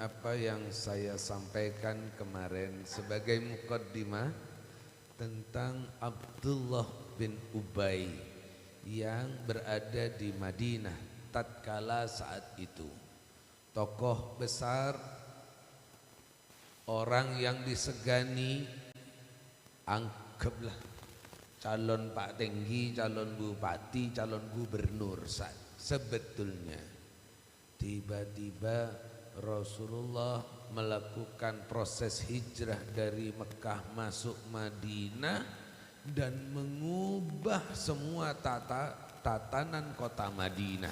Apa yang saya sampaikan kemarin sebagai mukaddimah tentang Abdullah bin Ubay yang berada di Madinah tatkala saat itu, tokoh besar, orang yang disegani, anggaplah calon Pak Tinggi, calon Bupati, calon Gubernur. Sebetulnya tiba-tiba Rasulullah melakukan proses hijrah dari Mekah masuk Madinah dan mengubah semua tatanan kota Madinah.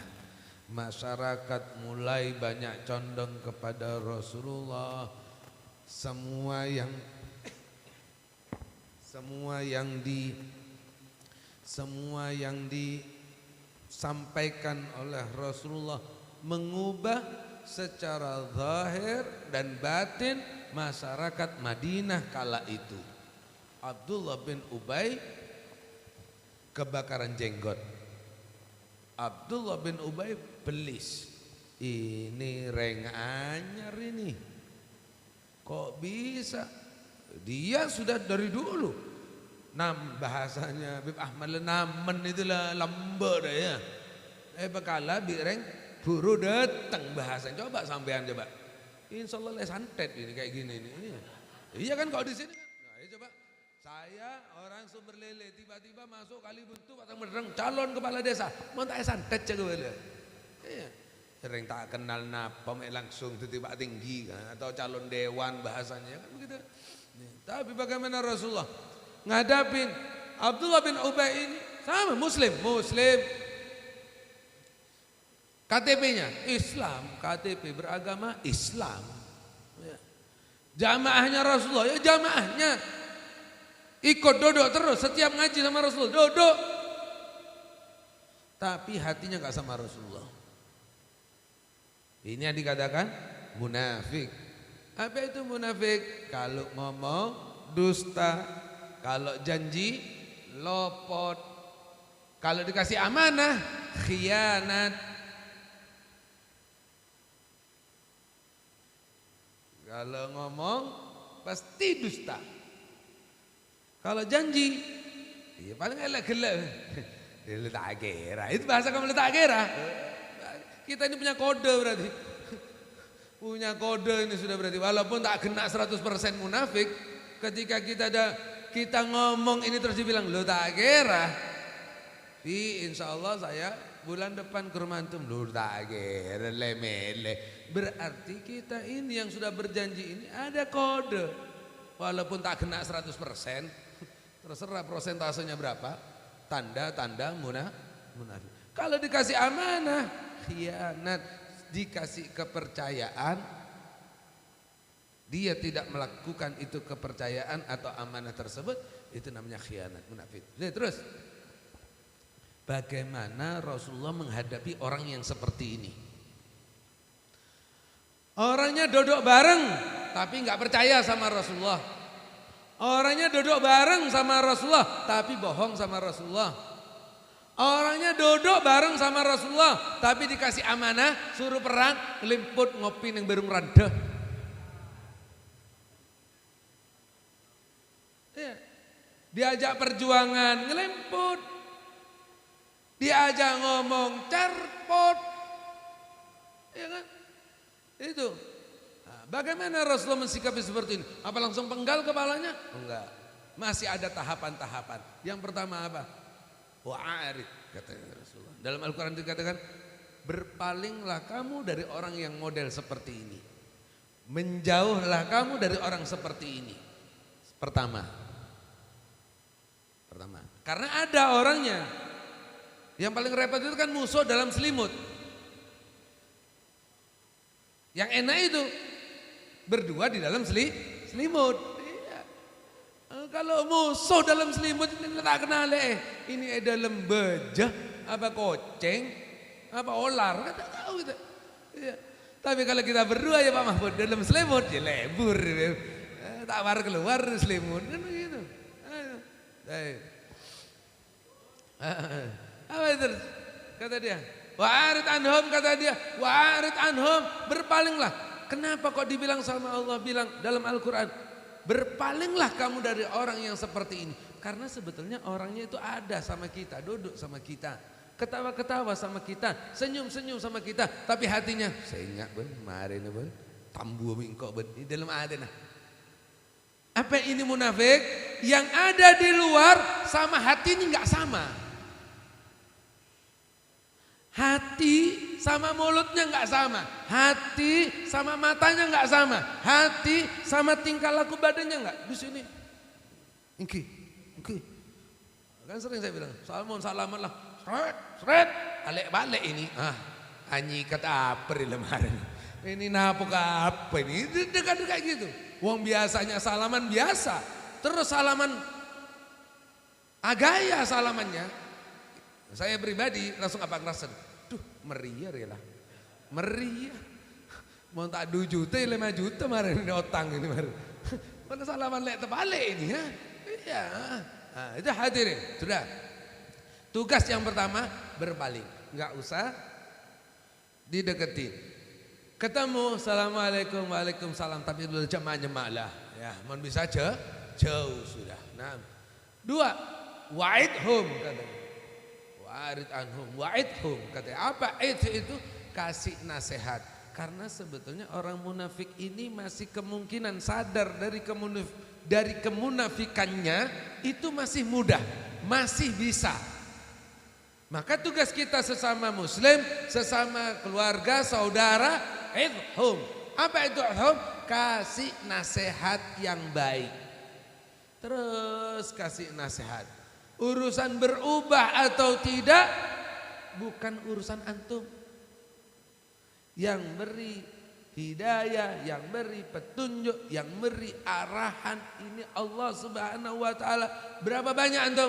Masyarakat mulai banyak condong kepada Rasulullah. Semua yang disampaikan oleh Rasulullah mengubah secara zahir dan batin masyarakat Madinah kala itu. Abdullah bin Ubay kebakaran jenggot. Abdullah bin Ubay belis. Ini reng anyar ini. Kok bisa? Dia sudah dari dulu. Bahasanya Bib Ahmad namen itulah lambe dah ya. Bekala bireng buru datang bahasanya, coba sampean coba. Insya Allah santet ini kayak gini nih. Iya kan kalau di sini kan. Nah, coba saya orang Sumber Lele tiba-tiba masuk kali buntu atau mereng calon kepala desa, mau tak santet coba lihat. Iya. Sering tak kenal napa langsung tiba tinggi kan, atau calon dewan bahasanya kan begitu. Tapi bagaimana Rasulullah ngadapin Abdullah bin Ubay ini sama muslim. KTP-nya Islam, KTP beragama Islam. Jamaahnya Rasulullah, ya jamaahnya ikut duduk terus setiap ngaji sama Rasulullah, duduk. Tapi hatinya gak sama Rasulullah. Ini yang dikatakan munafik. Apa itu munafik? Kalau ngomong dusta, kalau janji lopot, kalau dikasih amanah khianat. Kalau ngomong pasti dusta. Kalau janji, ya paling elak gelap. Letak kira. Itu bahasa kamu letak kira. Kita ini punya kode berarti. Punya kode ini sudah berarti. Walaupun tak kena 100% munafik, ketika kita ngomong ini terus dibilang lo tak kira. Insya Allah saya bulan depan ke rumah antum lu tak kira lemele. Berarti kita ini yang sudah berjanji ini ada kode. Walaupun tak kena 100%, terserah prosentasenya berapa, tanda-tanda munafik. Kalau dikasih amanah, khianat, dikasih kepercayaan, dia tidak melakukan itu kepercayaan atau amanah tersebut, itu namanya khianat, munafik. Terus bagaimana Rasulullah menghadapi orang yang seperti ini? Orangnya duduk bareng tapi nggak percaya sama Rasulullah. Orangnya duduk bareng sama Rasulullah tapi bohong sama Rasulullah. Orangnya duduk bareng sama Rasulullah tapi dikasih amanah suruh perang ngelimput ngopi yang berung rada. Diajak perjuangan ngelimput. Diajak ngomong carpot. Ya kan? Itu. Nah, bagaimana Rasulullah mensikapi seperti ini? Apa langsung penggal kepalanya? Enggak. Masih ada tahapan-tahapan. Yang pertama apa? Wa'arid, kata Rasulullah. Dalam Al-Quran dikatakan, berpalinglah kamu dari orang yang model seperti ini. Menjauhlah kamu dari orang seperti ini. Pertama. Karena ada orangnya. Yang paling repot itu kan musuh dalam selimut. Yang enak itu berdua di dalam selimut. Iya. Kalau musuh dalam selimut ini tak kenal ini ada lembejah, apa koceng, apa olar, tak tahu kita. Iya. Tapi kalau kita berdua ya Pak Mahfud dalam selimut ya lebur, tak keluar selimut kan begitu. Apa itu? Kata dia, wa'arid anhum, kata dia, wa'arid anhum, berpalinglah. Kenapa kok dibilang sama Allah bilang dalam Al-Quran, berpalinglah kamu dari orang yang seperti ini. Karena sebetulnya orangnya itu ada sama kita, duduk sama kita, ketawa-ketawa sama kita, senyum-senyum sama kita. Tapi hatinya, saya ingat ben, kemarin ben, tambu mingkok ben, di dalam ada nah. Apa ini munafik? Yang ada di luar sama hati ini nggak sama. Hati sama mulutnya nggak sama, hati sama matanya nggak sama, hati sama tingkah laku badannya nggak. Di sini, ingki, kan sering saya bilang, salaman lah, seret, balik ini, anyi kata apa di lembaran, ini napuk apa ini, dekat-dekat gitu. Wong biasanya salaman biasa, terus salaman agaya salamannya. Saya pribadi langsung apa ngerasain, duh meriah ya lah, meriah. Mau tak 2 juta, 5 juta kemarin ini otang ini baru. Mana salaman lek terbalik ini ya? Iya, nah, itu hadirin, sudah. Tugas yang pertama berpaling, nggak usah dideketin. Ketemu, assalamualaikum, waalaikumsalam, tapi dulu jemaah lah, ya, mohon bisa jauh sudah. Nah, 2, wa'idhum katanya. Wa'rid anhum, wa'idhum katanya. Apa itu? Kasih nasihat. Karena sebetulnya orang munafik ini masih kemungkinan sadar dari kemunafikannya itu masih mudah, masih bisa. Maka tugas kita sesama muslim, sesama keluarga, saudara, idhum. Apa itu idhum? Kasih nasihat yang baik. Terus kasih nasihat. Urusan berubah atau tidak bukan urusan antum. Yang beri hidayah, yang beri petunjuk, yang beri arahan ini Allah Subhanahu wa taala. Berapa banyak antum?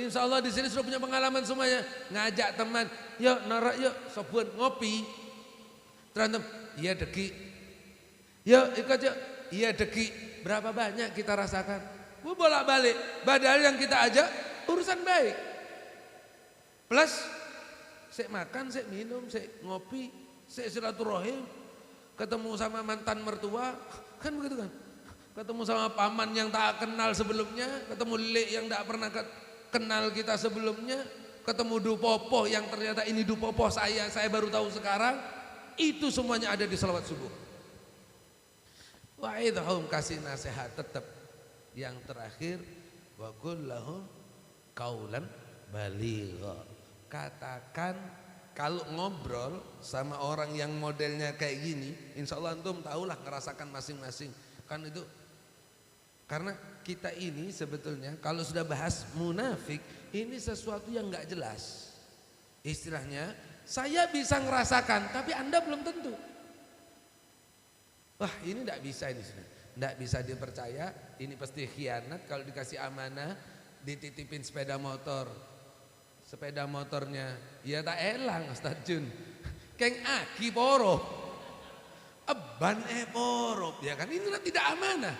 Insya Allah di sini sudah punya pengalaman semuanya. Ngajak teman, yuk narak yuk, sobuan ngopi. Terantem, iya deki. Yuk ikut yuk, iya deki. Berapa banyak kita rasakan? Bolak-balik. Padahal yang kita ajak urusan baik. Plus, saya makan, saya minum, saya ngopi, saya silaturahim. Ketemu sama mantan mertua, kan begitu kan? Ketemu sama paman yang tak kenal sebelumnya, ketemu lek yang tak pernah kenal kita sebelumnya, ketemu dupopoh yang ternyata ini dupopoh saya baru tahu sekarang. Itu semuanya ada di salawat subuh. Wa'idhum, kasih nasihat tetap. Yang terakhir, wa qul lahum qaulan baligha. Katakan kalau ngobrol sama orang yang modelnya kayak gini, insya Allah antum tahulah ngerasakan masing-masing. Kan itu karena kita ini sebetulnya kalau sudah bahas munafik ini sesuatu yang nggak jelas. Istilahnya saya bisa ngerasakan tapi Anda belum tentu. Wah ini nggak bisa ini sudah. Nggak bisa dipercaya, ini pasti khianat. Kalau dikasih amanah, dititipin sepeda motor, sepeda motornya ya tak elang Ustaz Jun, keng aki porop, eban porop, ya kan ini tidak amanah.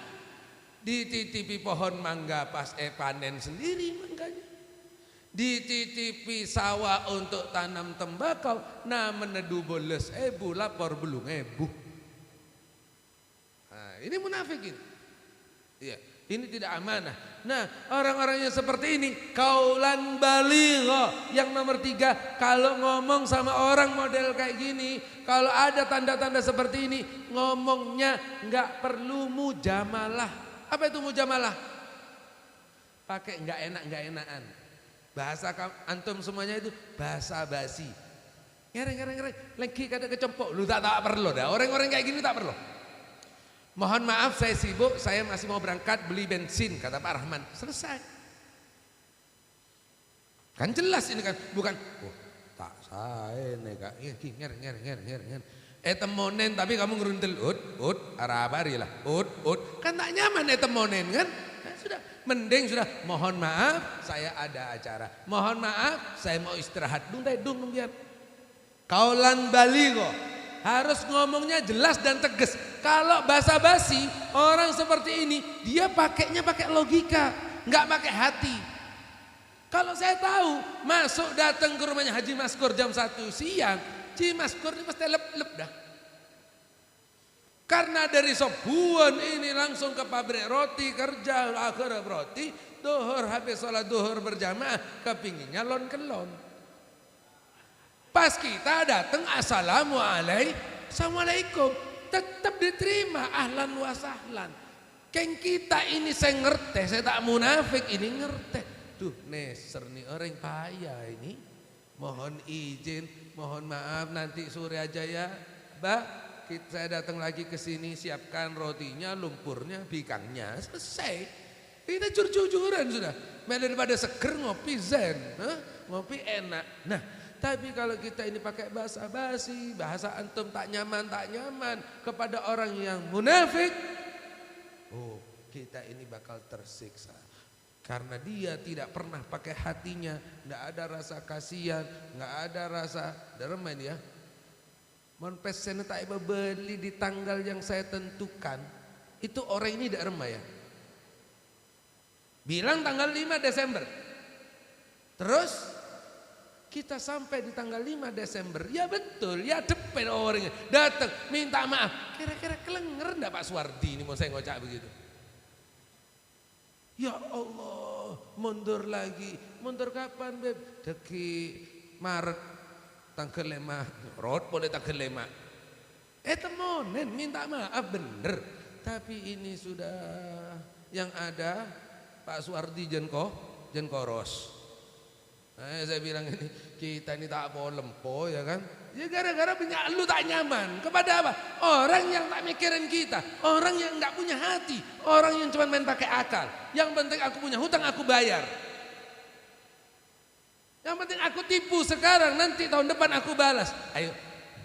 Dititipi pohon mangga pas panen sendiri mangganya, dititipi sawah untuk tanam tembakau, nah menedu boles lapor belum ini munafikin. Iya, ini tidak amanah. Nah, orang-orang yang seperti ini kaulan baligha. Yang nomor 3, kalau ngomong sama orang model kayak gini, kalau ada tanda-tanda seperti ini, ngomongnya nggak perlu mujamalah. Apa itu mujamalah? Pakai nggak enakan. Bahasa antum semuanya itu bahasa basi. Ngereng, lagi kada kecempok, lu tak perlu dah. Orang-orang kayak gini tak perlu. Mohon maaf saya sibuk, saya masih mau berangkat beli bensin, kata Pak Rahman. Selesai. Kan jelas ini kan, bukan tak saya nih kak, nger. Temonen tapi kamu ngeruntel, arabari lah, kan tak nyaman temonen kan? Nah, sudah, mending sudah, mohon maaf saya ada acara, mohon maaf saya mau istirahat, dung biar. Kaulan baligha. Harus ngomongnya jelas dan tegas. Kalau basa-basi orang seperti ini dia pakainya pakai logika, nggak pakai hati. Kalau saya tahu masuk datang ke rumahnya Haji Maskur jam 1 siang, Haji Maskur ini pasti lep dah. Karena dari subuhan ini langsung ke pabrik roti kerja akhir roti, duhur habis sholat duhur berjamaah kepinginnya lon kelon. Pas kita datang assalamualaikum, tetap diterima ahlan wa sahlan. Keng kita ini saya ngerti, saya tak munafik ini ngerti. Duh neser nih orang payah ini. Mohon izin, mohon maaf nanti sore aja ya, Mbak. Saya datang lagi ke sini, siapkan rotinya, lumpurnya, bikangnya, selesai. Kita jujur-jujuran sudah. Daripada seger ngopi zen, ngopi enak. Nah, tapi kalau kita ini pakai bahasa basi, bahasa antum tak nyaman kepada orang yang munafik, oh kita ini bakal tersiksa. Karena dia tidak pernah pakai hatinya, tidak ada rasa kasihan, nggak ada rasa dermain ya. Mon pesen tak beli di tanggal yang saya tentukan, itu orang ini tidak remah ya. Bilang tanggal 5 Desember. Terus kita sampai di tanggal 5 Desember, ya betul, ya depan orangnya datang minta maaf. Kira-kira kelenger enggak Pak Suwardi ini mau saya ngocak begitu? Ya Allah, mundur lagi. Mundur kapan, Beb? Deki Maret tanggal 5, rot boleh tanggal 5. Temonen minta maaf bener. Tapi ini sudah yang ada Pak Suwardi Jenkoros. Saya bilang ini kita ini tak mau lempo ya kan? Ya gara-gara punya lu tak nyaman. Kepada apa? Orang yang tak mikirin kita, orang yang nggak punya hati, orang yang cuma main pakai akal. Yang penting aku punya hutang aku bayar. Yang penting aku tipu sekarang, nanti tahun depan aku balas. Ayo,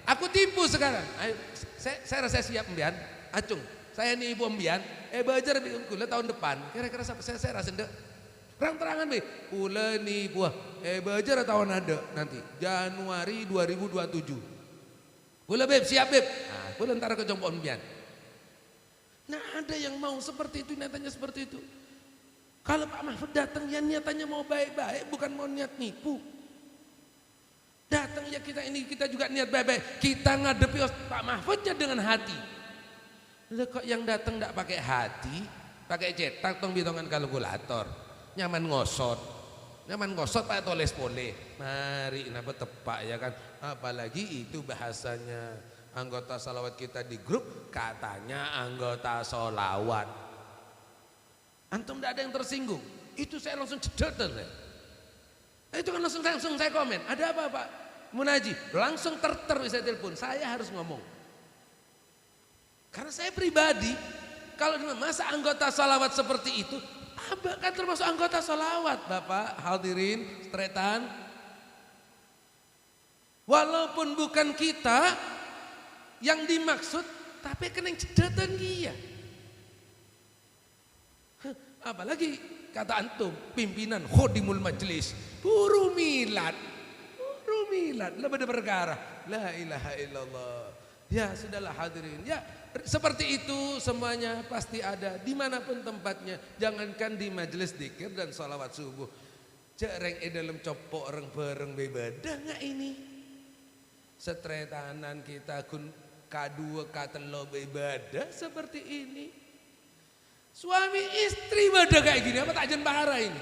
aku tipu sekarang. Ayo, saya rasa siap Mbian. Acung, saya nih ibu Mbian. Bajar bikin kula tahun depan. Kira-kira saya rasa ndek. Terang-terangan be, kula nih buah. Bajar tahun ada nanti Januari 2027. Kula beb siap beb. Nah, kula ntar ke jompon Mbian. Nah ada yang mau seperti itu, nyatanya seperti itu. Kalau Pak Mahfud datang ya niatannya mau baik-baik, bukan mau niat nipu. Datang ya kita juga niat baik-baik. Kita ngadepi Pak Mahfudnya dengan hati. Loh kok yang datang enggak pakai hati, pakai cetak tong bitongan kalkulator. Nyaman ngosot pakai toles pole. Mari napa tepak ya kan. Apalagi itu bahasanya anggota salawat kita di grup katanya anggota solawat. Antum tidak ada yang tersinggung, itu saya langsung cedotan ya. Itu kan langsung saya komen, ada apa Pak Munaji? Langsung saya telepon, saya harus ngomong. Karena saya pribadi, kalau masa anggota salawat seperti itu, Abah kan termasuk anggota salawat Bapak, hadirin, stretan. Walaupun bukan kita yang dimaksud, tapi kena cedotan dia. Apalagi kata antum pimpinan khodimul majlis buru milad lebih perkara la ilaha illallah. Ya sudahlah hadirin ya, seperti itu semuanya pasti ada dimanapun tempatnya. Jangankan di majelis dzikir dan sholawat subuh, cereng dalam copok orang bareng bebada nggak ini setretanan kita kun kadua katelo bebada seperti ini. Suami istri pada kayak gini apa takjen bahara ini?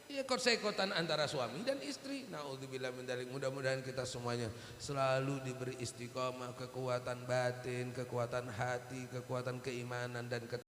Ya kot-sekotan antara suami dan istri. Naudzubillah min dzalik. Mudah-mudahan kita semuanya selalu diberi istiqomah, kekuatan batin, kekuatan hati, kekuatan keimanan dan